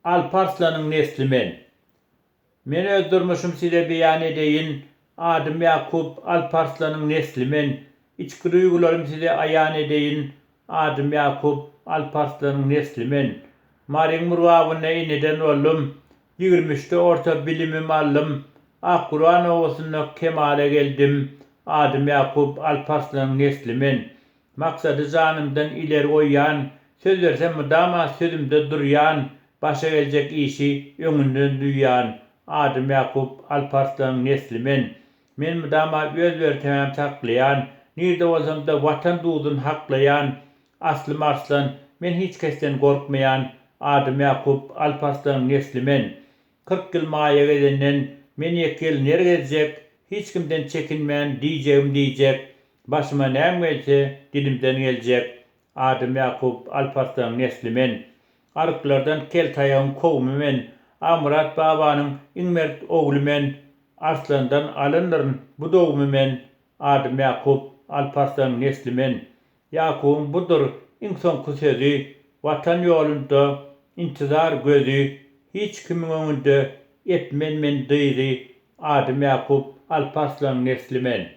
Alparslan'ın neslimen. Men öldürmüşüm size beyan edeyin. Adım Yakup, Alparslan'ın neslimen. İçki duygularım size ayan edeyin. Adım Yakup, Alparslan'ın neslimen. Marin murvabına ineden oldum. 23'te orta bilimim aldım. Kur'an ovasına kemale geldim. Adım Yakup, Alparslan'ın neslimen. Maksadı canımdan ileri oyyan. Söz versem dama sözümde duryan. Başa gelecek işi önünden duyan. Adım Yakup, Alparslan'ın neslimen. Men müdama öz vertemem saklayan. Nirde olsam da vatan duudun haklayan. Aslım arslan, men hiç kesten korkmayan. Adım Yakup, Alparslan'ın neslimen. 40 yıl maya gedenden men 2 yıl ner gezecek. Hiç kimden çekinmeyen diyecek. Başıma näme gelse dilimden gelecek. Adım Yakup, Alparslan'ın neslimen. Arıklardan kel tayağın kovmumen. Amurat babanın inmert oğlumen. Arslandan alınırın bu doğumumen. Adım Yakup, Alparslan'ın neslimen. Yakup'un budur inson sözü. Vatan yolunda intizar gözü. Hiç kimin önünde etmen men dıydı. Adım Yakup, Alparslan'ın neslimen.